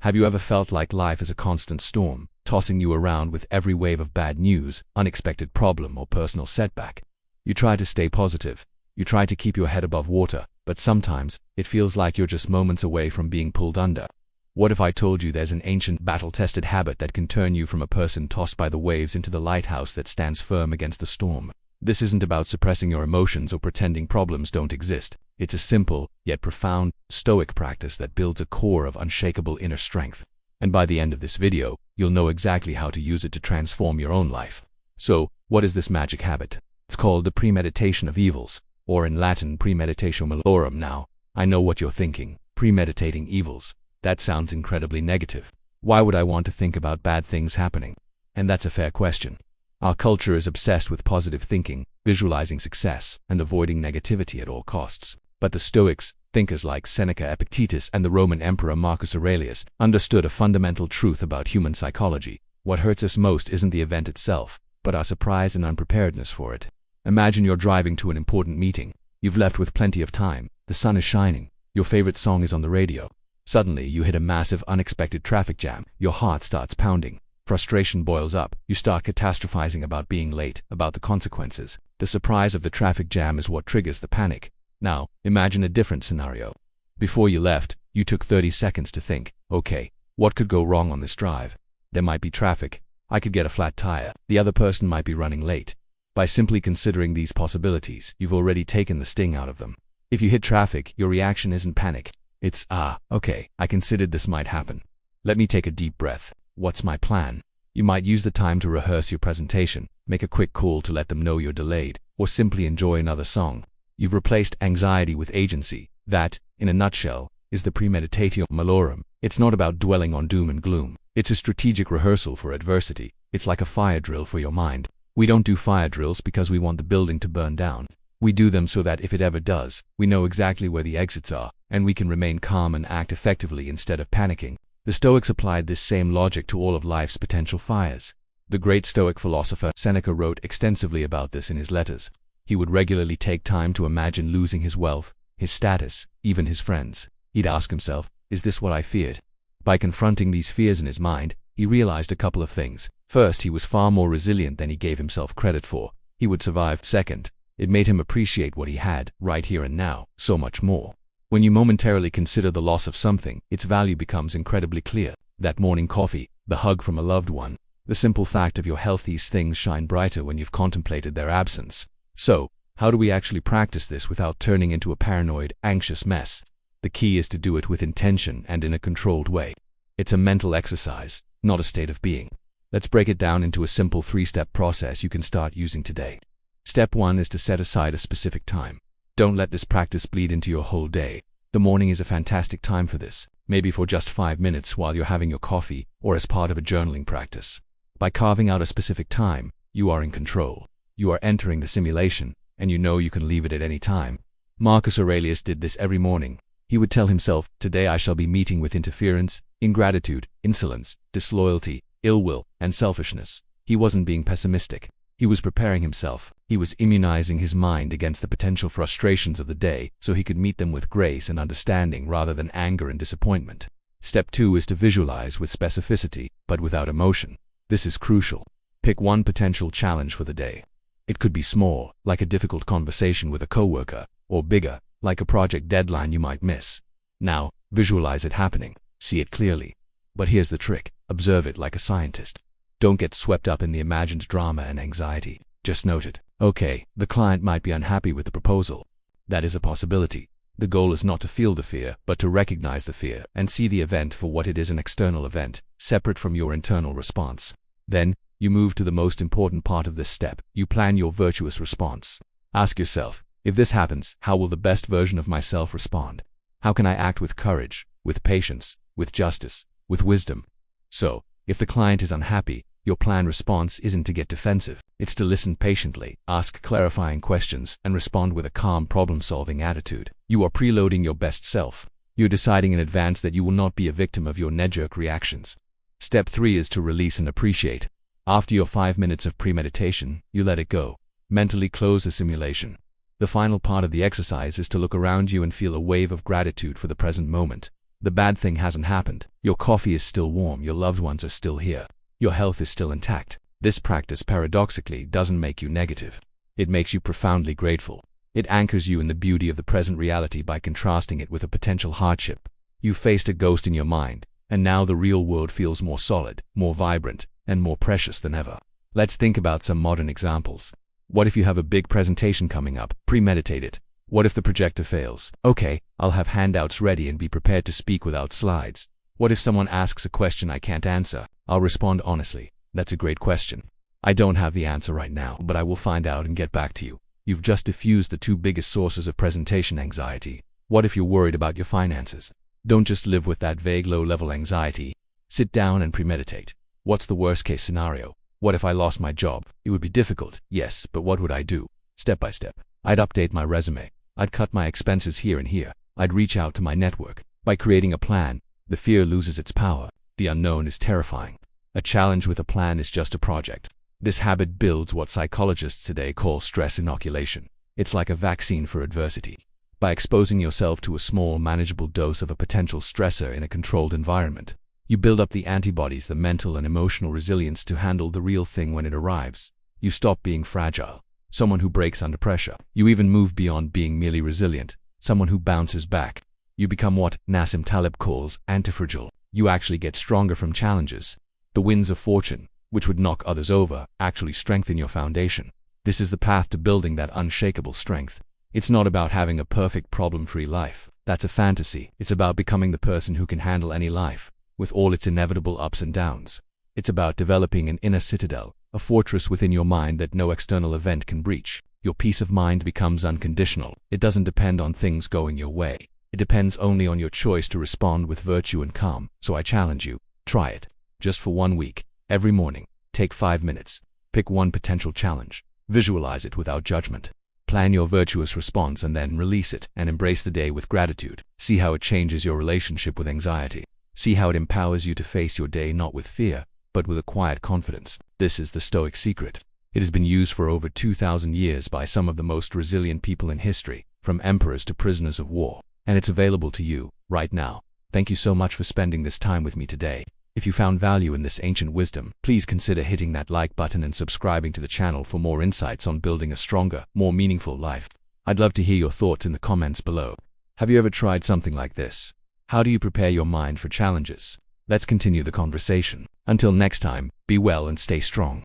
Have you ever felt like life is a constant storm, tossing you around with every wave of bad news, unexpected problem, or personal setback? You try to stay positive. You try to keep your head above water, but sometimes it feels like you're just moments away from being pulled under. What if I told you there's an ancient, battle-tested habit that can turn you from a person tossed by the waves into the lighthouse that stands firm against the storm? This isn't about suppressing your emotions or pretending problems don't exist. It's a simple, yet profound, Stoic practice that builds a core of unshakable inner strength. And by the end of this video, you'll know exactly how to use it to transform your own life. So, what is this magic habit? It's called the premeditation of evils, or in Latin, premeditatio malorum. Now, I know what you're thinking. Premeditating evils. That sounds incredibly negative. Why would I want to think about bad things happening? And that's a fair question. Our culture is obsessed with positive thinking, visualizing success, and avoiding negativity at all costs. But the Stoics, thinkers like Seneca, Epictetus, and the Roman Emperor Marcus Aurelius, understood a fundamental truth about human psychology. What hurts us most isn't the event itself, but our surprise and unpreparedness for it. Imagine you're driving to an important meeting. You've left with plenty of time. The sun is shining. Your favorite song is on the radio. Suddenly, you hit a massive, unexpected traffic jam. Your heart starts pounding. Frustration boils up. You start catastrophizing about being late, about the consequences. The surprise of the traffic jam is what triggers the panic. Now, imagine a different scenario. Before you left, you took 30 seconds to think, okay, what could go wrong on this drive? There might be traffic. I could get a flat tire. The other person might be running late. By simply considering these possibilities, you've already taken the sting out of them. If you hit traffic, your reaction isn't panic. It's, okay, I considered this might happen. Let me take a deep breath. What's my plan? You might use the time to rehearse your presentation, make a quick call to let them know you're delayed, or simply enjoy another song. You've replaced anxiety with agency. That, in a nutshell, is the premeditatio malorum. It's not about dwelling on doom and gloom. It's a strategic rehearsal for adversity. It's like a fire drill for your mind. We don't do fire drills because we want the building to burn down. We do them so that if it ever does, we know exactly where the exits are, and we can remain calm and act effectively instead of panicking. The Stoics applied this same logic to all of life's potential fires. The great Stoic philosopher Seneca wrote extensively about this in his letters. He would regularly take time to imagine losing his wealth, his status, even his friends. He'd ask himself, is this what I feared? By confronting these fears in his mind, he realized a couple of things. First, he was far more resilient than he gave himself credit for. He would survive. Second, it made him appreciate what he had, right here and now, so much more. When you momentarily consider the loss of something, its value becomes incredibly clear. That morning coffee, the hug from a loved one, the simple fact of your health, these things shine brighter when you've contemplated their absence. So, how do we actually practice this without turning into a paranoid, anxious mess? The key is to do it with intention and in a controlled way. It's a mental exercise, not a state of being. Let's break it down into a simple 3-step process you can start using today. Step 1 is to set aside a specific time. Don't let this practice bleed into your whole day. The morning is a fantastic time for this, maybe for just 5 minutes while you're having your coffee or as part of a journaling practice. By carving out a specific time, you are in control. You are entering the simulation, and you know you can leave it at any time. Marcus Aurelius did this every morning. He would tell himself, today I shall be meeting with interference, ingratitude, insolence, disloyalty, ill will, and selfishness. He wasn't being pessimistic. He was preparing himself. He was immunizing his mind against the potential frustrations of the day so he could meet them with grace and understanding rather than anger and disappointment. Step 2 is to visualize with specificity, but without emotion. This is crucial. Pick one potential challenge for the day. It could be small, like a difficult conversation with a coworker, or bigger, like a project deadline you might miss. Now, visualize it happening. See it clearly. But here's the trick. Observe it like a scientist. Don't get swept up in the imagined drama and anxiety. Just note it. Okay, the client might be unhappy with the proposal. That is a possibility. The goal is not to feel the fear, but to recognize the fear and see the event for what it is, an external event, separate from your internal response. Then, you move to the most important part of this step. You plan your virtuous response. Ask yourself, if this happens, how will the best version of myself respond? How can I act with courage, with patience, with justice, with wisdom? So, if the client is unhappy, your planned response isn't to get defensive. It's to listen patiently, ask clarifying questions, and respond with a calm, problem-solving attitude. You are preloading your best self. You're deciding in advance that you will not be a victim of your knee-jerk reactions. Step 3 is to release and appreciate. After your 5 minutes of premeditation, you let it go. Mentally close the simulation. The final part of the exercise is to look around you and feel a wave of gratitude for the present moment. The bad thing hasn't happened. Your coffee is still warm, your loved ones are still here, your health is still intact. This practice paradoxically doesn't make you negative. It makes you profoundly grateful. It anchors you in the beauty of the present reality by contrasting it with a potential hardship. You faced a ghost in your mind, and now the real world feels more solid, more vibrant, and more precious than ever. Let's think about some modern examples. What if you have a big presentation coming up? Premeditate it. What if the projector fails? Okay, I'll have handouts ready and be prepared to speak without slides. What if someone asks a question I can't answer? I'll respond honestly. That's a great question. I don't have the answer right now, but I will find out and get back to you. You've just diffused the two biggest sources of presentation anxiety. What if you're worried about your finances? Don't just live with that vague low-level anxiety. Sit down and premeditate. What's the worst-case scenario? What if I lost my job? It would be difficult, yes, but what would I do? Step by step. I'd update my resume. I'd cut my expenses here and here. I'd reach out to my network. By creating a plan, the fear loses its power. The unknown is terrifying. A challenge with a plan is just a project. This habit builds what psychologists today call stress inoculation. It's like a vaccine for adversity. By exposing yourself to a small, manageable dose of a potential stressor in a controlled environment, you build up the antibodies, the mental and emotional resilience to handle the real thing when it arrives. You stop being fragile, someone who breaks under pressure. You even move beyond being merely resilient, someone who bounces back. You become what Nassim Taleb calls antifragile. You actually get stronger from challenges. The winds of fortune, which would knock others over, actually strengthen your foundation. This is the path to building that unshakable strength. It's not about having a perfect problem-free life. That's a fantasy. It's about becoming the person who can handle any life, with all its inevitable ups and downs. It's about developing an inner citadel, a fortress within your mind that no external event can breach. Your peace of mind becomes unconditional. It doesn't depend on things going your way. It depends only on your choice to respond with virtue and calm. So I challenge you, try it. Just for 1 week, every morning, take 5 minutes. Pick one potential challenge. Visualize it without judgment. Plan your virtuous response and then release it, and embrace the day with gratitude. See how it changes your relationship with anxiety. See how it empowers you to face your day not with fear, but with a quiet confidence. This is the Stoic secret. It has been used for over 2,000 years by some of the most resilient people in history, from emperors to prisoners of war. And it's available to you, right now. Thank you so much for spending this time with me today. If you found value in this ancient wisdom, please consider hitting that like button and subscribing to the channel for more insights on building a stronger, more meaningful life. I'd love to hear your thoughts in the comments below. Have you ever tried something like this? How do you prepare your mind for challenges? Let's continue the conversation. Until next time, be well and stay strong.